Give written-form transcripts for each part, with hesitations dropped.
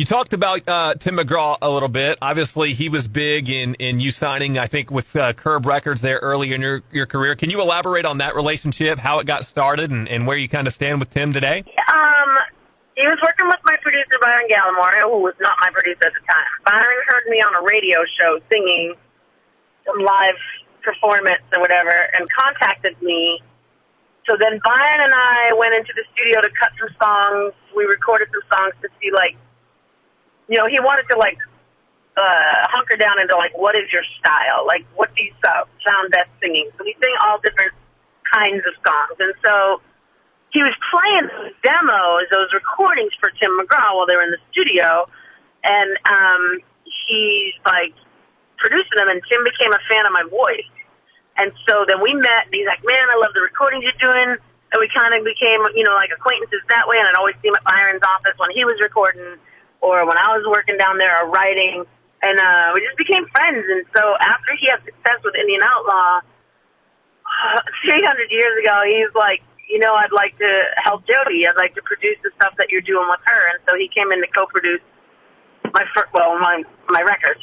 You talked about Tim McGraw a little bit. Obviously, he was big in you signing, I think, with Curb Records there early in your career. Can you elaborate on that relationship, how it got started, and where you kind of stand with Tim today? He was working with my producer, Byron Gallimore, who was not my producer at the time. Byron heard me on a radio show singing some live performance or whatever and contacted me. So then Byron and I went into the studio to cut some songs. We recorded some songs to see, like, he wanted to, hunker down into, what is your style? Like, what do you sound best singing? So we sing all different kinds of songs. And so he was playing those demos, those recordings for Tim McGraw while they were in the studio. And he's, producing them, and Tim became a fan of my voice. And so then we met, and he's like, man, I love the recordings you're doing. And we kind of became, acquaintances that way. And I'd always see him at Byron's office when he was recording or when I was working down there or writing. And we just became friends. And so after he had success with Indian Outlaw, 300 years ago, he's like, I'd like to help Jody. I'd like to produce the stuff that you're doing with her. And so he came in to co-produce my records.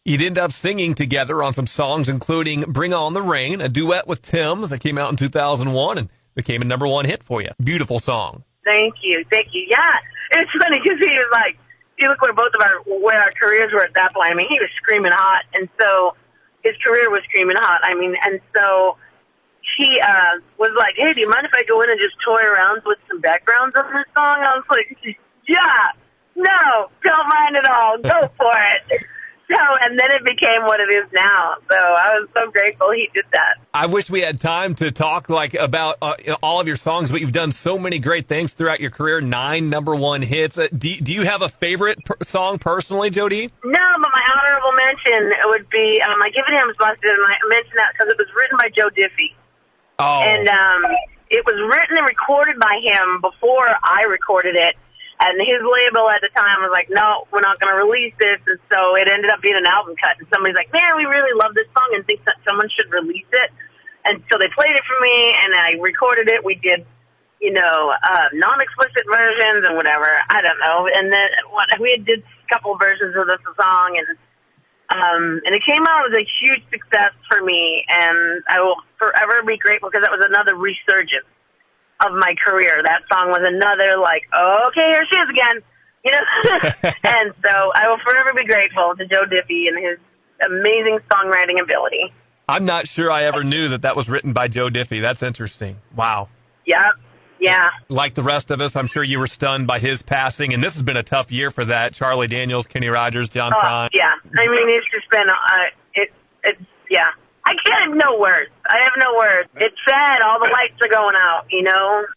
You'd end up singing together on some songs, including Bring On the Rain, a duet with Tim that came out in 2001 and became a #1 hit for you. Beautiful song. Thank you. Yeah. It's funny because he was like, you look where our careers were at that point. I mean, he was screaming hot, and so his career was screaming hot. I mean, and so he was like, hey, do you mind if I go in and just toy around with some backgrounds on this song? I was like, yeah, no, don't mind at all. Go for it. So, and then it became what it is now. So I was so grateful he did that. I wish we had time to talk about all of your songs, but you've done so many great things throughout your career. 9 #1 hits. Do you have a favorite song personally, Jody? No, but my honorable mention would be I Give It Ham's Busted, and I mentioned that because it was written by Joe Diffie. Oh. And it was written and recorded by him before I recorded it. And his label at the time was like, no, we're not going to release this. And so it ended up being an album cut. And somebody's like, man, we really love this song and think that someone should release it. And so they played it for me, and I recorded it. We did, non-explicit versions and whatever. I don't know. And then we did a couple versions of the song, and it came out as a huge success for me. And I will forever be grateful because that was another resurgence of my career. That song was another, okay, here she is again, And so I will forever be grateful to Joe Diffie and his amazing songwriting ability. I'm not sure I ever knew that was written by Joe Diffie. That's interesting. Wow. Yep. Yeah. Like the rest of us, I'm sure you were stunned by his passing, and this has been a tough year for that. Charlie Daniels, Kenny Rogers, John Prine. Yeah. I mean, it's just been, yeah. I can't have no words. I have no words. It's sad. All the lights are going out,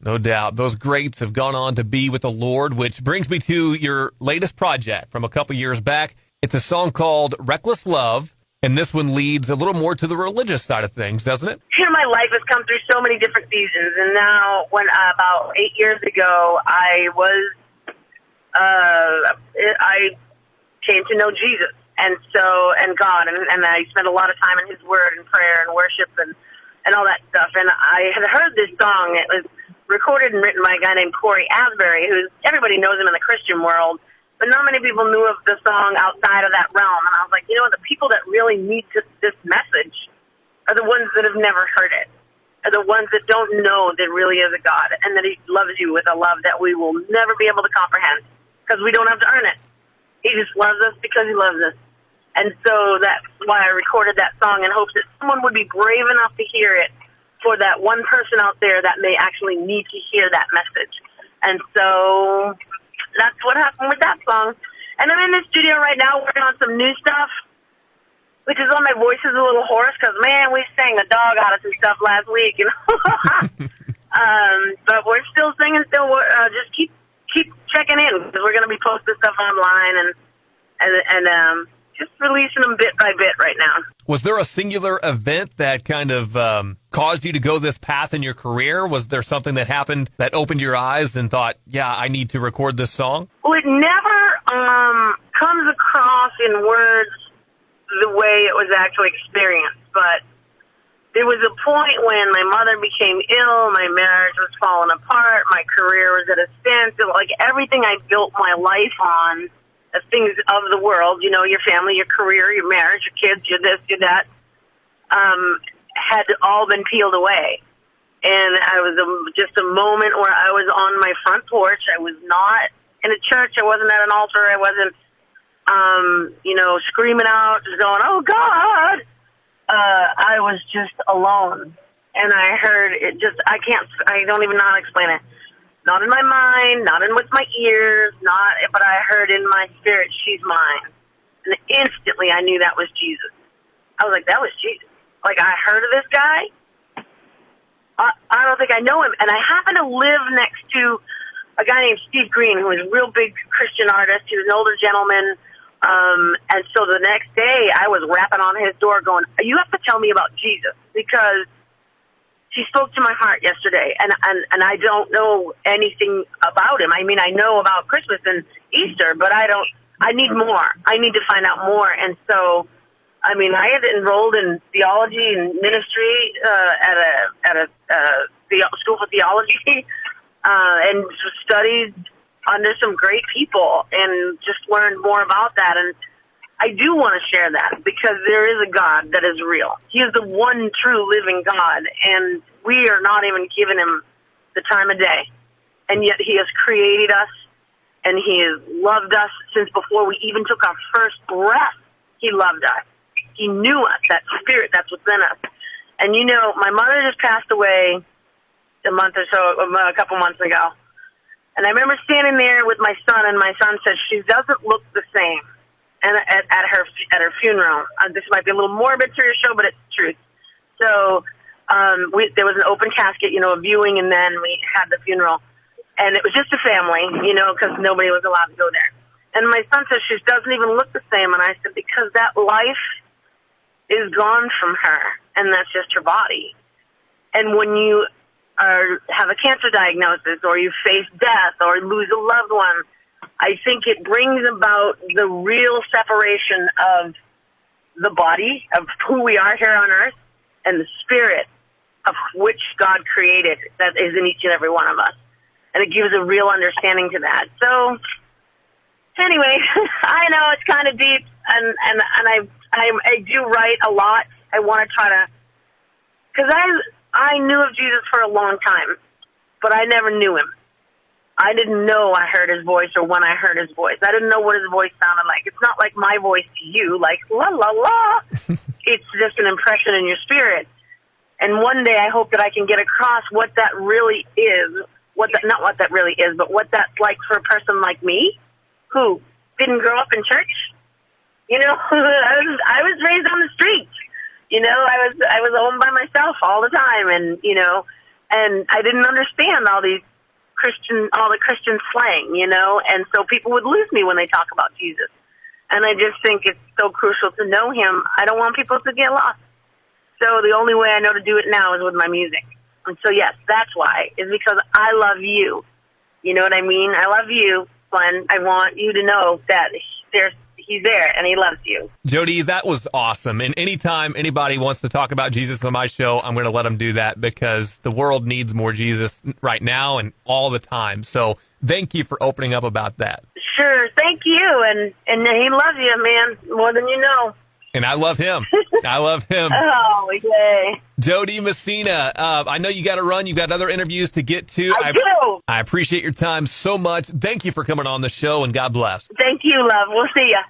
No doubt. Those greats have gone on to be with the Lord, which brings me to your latest project from a couple years back. It's a song called Reckless Love, and this one leads a little more to the religious side of things, doesn't it? My life has come through so many different seasons, and now when about 8 years ago, I came to know Jesus. And God, and I spent a lot of time in His Word and prayer and worship and all that stuff. And I had heard this song. It was recorded and written by a guy named Corey Asbury, everybody knows him in the Christian world, but not many people knew of the song outside of that realm. And I was like, the people that really need this message are the ones that have never heard it, are the ones that don't know there really is a God and that He loves you with a love that we will never be able to comprehend because we don't have to earn it. He just loves us because He loves us. And so that's why I recorded that song in hopes that someone would be brave enough to hear it for that one person out there that may actually need to hear that message. And so that's what happened with that song. And I'm in the studio right now working on some new stuff, which is why my voice is a little hoarse because, man, we sang the dog out of some stuff last week. But we're still singing, just keep checking in because we're going to be posting stuff online and just releasing them bit by bit right now. Was there a singular event that kind of caused you to go this path in your career? Was there something that happened that opened your eyes and thought, yeah, I need to record this song? Well, it never comes across in words the way it was actually experienced, but there was a point when my mother became ill, my marriage was falling apart, my career was at a standstill, everything I built my life on the things of the world, your family, your career, your marriage, your kids, your this, your that, had all been peeled away. And I was just a moment where I was on my front porch. I was not in a church. I wasn't at an altar. I wasn't, screaming out, just going, "Oh God!" I was just alone, and I heard it. I don't even know how to explain it. Not in my mind, not in with my ears, but I heard in my spirit, "She's mine." And instantly, I knew that was Jesus. I was like, "That was Jesus." Like, I heard of this guy. I don't think I know him. And I happen to live next to a guy named Steve Green, who is a real big Christian artist. He was an older gentleman. And so the next day, I was rapping on his door going, "You have to tell me about Jesus, because he spoke to my heart yesterday, and I don't know anything about him. I mean, I know about Christmas and Easter, but I need more. I need to find out more." And so, I mean, I had enrolled in theology and ministry at a school for theology, and studied under some great people, and just learned more about that. And I do want to share that, because there is a God that is real. He is the one true living God, and we are not even giving him the time of day. And yet he has created us, and he has loved us since before we even took our first breath. He loved us. He knew us, that spirit that's within us. And my mother just passed away a couple months ago. And I remember standing there with my son, and my son said, "She doesn't look the same." And at her funeral, this might be a little morbid to your show, but it's the truth. So there was an open casket, a viewing, and then we had the funeral. And it was just a family, because nobody was allowed to go there. And my son said, "She doesn't even look the same." And I said, "Because that life is gone from her, and that's just her body." And when you have a cancer diagnosis, or you face death, or lose a loved one, I think it brings about the real separation of the body, of who we are here on earth, and the spirit of which God created, that is in each and every one of us. And it gives a real understanding to that. So, anyway, I know it's kind of deep, and I do write a lot. I want to try to, because I knew of Jesus for a long time, but I never knew him. I didn't know I heard his voice, or when I heard his voice. I didn't know what his voice sounded like. It's not like my voice to you, like, la, la, la. It's just an impression in your spirit. And one day I hope that I can get across what that really is, not what that really is, but what that's like for a person like me, who didn't grow up in church. I was raised on the street. I was home by myself all the time, and and I didn't understand all the Christian slang, and so people would lose me when they talk about Jesus. And I just think it's so crucial to know him. I don't want people to get lost. So the only way I know to do it now is with my music. And so, yes, that's why, is because I love you. You know what I mean? I love you, Glenn. I want you to know that he's there, and he loves you. Jody, that was awesome. And anytime anybody wants to talk about Jesus on my show, I'm going to let them do that, because the world needs more Jesus right now and all the time. So thank you for opening up about that. Sure. Thank you. And he loves you, man, more than you know. And I love him. I love him. Oh, yay. Jody Messina, I know you got to run. You've got other interviews to get to. I do. I appreciate your time so much. Thank you for coming on the show, and God bless. Thank you, love. We'll see you.